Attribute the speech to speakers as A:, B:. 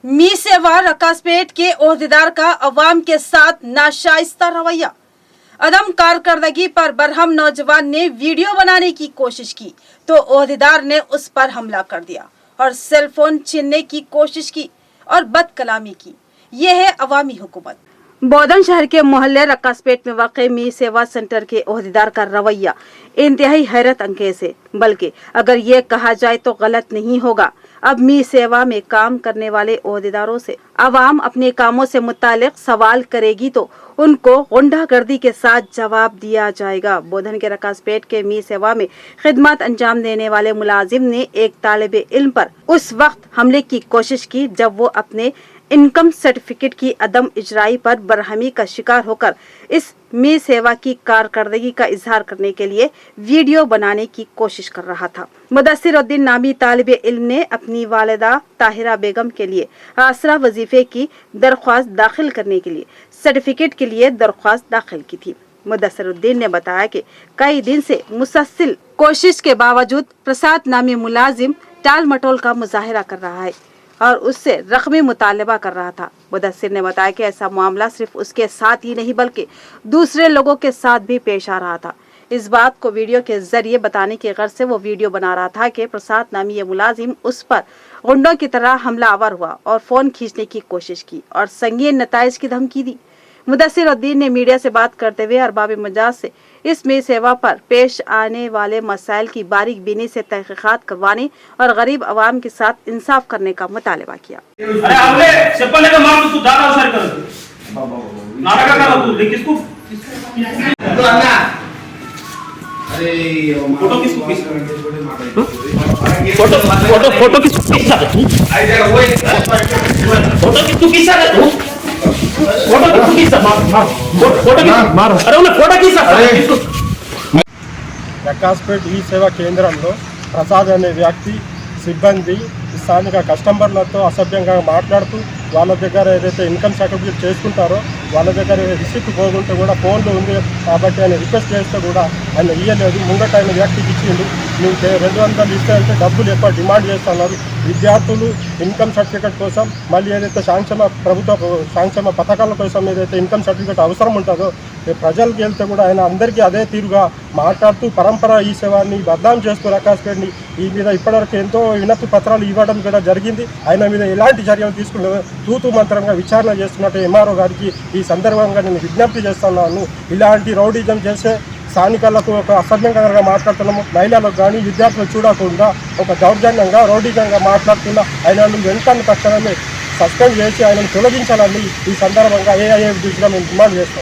A: मी सेवा रकासपेट के ओहदेदार का अवाम के साथ नाशाइस्ता रवैया। अदम कारकर्दगी पर बरहम नौजवान ने वीडियो बनाने की कोशिश की तो ओहदेदार ने उस पर हमला कर दिया और सेल फोन छीनने की कोशिश की और बदकलामी की। यह है अवामी हुकूमत। बोधन शहर के मोहल्ले रकासपेट में वाक़े मी सेवा सेंटर के ओहदेदार का रवैया इंतहाई हैरत अंगेज है, बल्कि अगर ये कहा जाए तो गलत नहीं होगा। अब मी सेवा में काम करने वाले ओहदेदारों से अवाम अपने कामों से मुतालिक सवाल करेगी तो उनको गुंडागर्दी के साथ जवाब दिया जाएगा। बोधन के रकासपेट के मी सेवा में खिदमत अंजाम देने वाले मुलाजिम ने एक तालिबे इल्म पर उस वक्त हमले की कोशिश की जब वो अपने इनकम सर्टिफिकेट की अदम इजराई पर बरहमी का शिकार होकर इस मी सेवा की कारकर्दगी का इजहार करने के लिए वीडियो बनाने की कोशिश कर रहा था। मुदस्सिरुद्दीन नामी तालिबे इल्म ने अपनी वालिदा ताहिरा बेगम के लिए आसरा वजीफे की दरख्वास्त दाखिल करने के लिए सर्टिफिकेट के लिए दरख्वास्त दाखिल की थी। मुदस्सिरुद्दीन ने बताया कि कई दिन से मुसलसल कोशिश के बावजूद प्रसाद नामी मुलाजिम टाल मटोल का मुजाहिरा कर रहा है और उससे रकमी मुतालबा कर रहा था। मुदस्सिर ने बताया कि ऐसा मामला सिर्फ उसके साथ ही नहीं बल्कि दूसरे लोगों के साथ भी पेश आ रहा था। इस बात को वीडियो के जरिए बताने की गर्ज से वो वीडियो बना रहा था कि प्रसाद नामी ये मुलाजिम उस पर गुंडों की तरह हमलावर हुआ और फोन खींचने की कोशिश की और संगीन नताइज की धमकी दी। मुदस्सिरुद्दीन ने मीडिया से बात करते हुए अरबाब मजाज से इस मी सेवा पर पेश आने वाले मसाइल की बारीक बीनी से तहकीकात करवाने और गरीब अवाम के साथ इंसाफ करने का मुतालबा किया।
B: రకాస్పేట్ ఈ సేవా కేంద్రంలో ప్రసాద్ అనే వ్యక్తి సిబ్బంది స్థానిక కస్టమర్లతో అసభ్యంగా మాట్లాడుతూ వాళ్ళ దగ్గర ఏదైతే ఇన్కమ్ సర్టిఫికేట్ చేసుకుంటారో వాళ్ళ దగ్గర రిసిప్ట్ పోగుంటే కూడా ఫోన్లో ఉంది కాబట్టి ఆయన రిక్వెస్ట్ చేస్తే కూడా ఆయన ఇవ్వలేదు। ముంగట ఆయన వ్యక్తికి ఇచ్చిండు, నువ్వు 200 ఇస్తే అంటే డబ్బులు ఎక్కువ డిమాండ్ చేస్తున్నారు। విద్యార్థులు ఇన్కమ్ సర్టిఫికేట్ కోసం మళ్ళీ ఏదైతే ప్రభుత్వ సంక్షేమ పథకాల కోసం ఏదైతే ఇన్కమ్ సర్టిఫికేట్ అవసరం ఉంటుందో ప్రజలకు వెళ్తే కూడా ఆయన అందరికీ అదే తీరుగా మాట్లాడుతూ పరంపర ఈ సేవాన్ని బద్నాం చేస్తూ రకాస్పేట్ని ఈ మీద ఇప్పటివరకు ఎంతో వినతి పత్రాలు ఇవ్వడం కూడా జరిగింది। ఆయన మీద ఎలాంటి చర్యలు తీసుకుంటారో తూతు మంత్రంగా విచారణ చేస్తున్నట్టు ఎంఆర్ఓ గారికి ఈ సందర్భంగా నేను విజ్ఞప్తి చేస్తున్నాను। ఇలాంటి రౌడీజం చేసే స్థానికులకు ఒక అసభ్యంకరంగా మాట్లాడుతున్నాము, మహిళలకు కానీ విద్యార్థులు చూడకుండా ఒక దౌర్జన్యంగా రౌడీజంగా మాట్లాడుతున్న ఆయనను వెంటనే తక్షణమే సస్పెండ్ చేసి ఆయనను తొలగించాలని ఈ సందర్భంగా ఏఐఏ దృష్టిగా మేము డిమాండ్ చేస్తాం।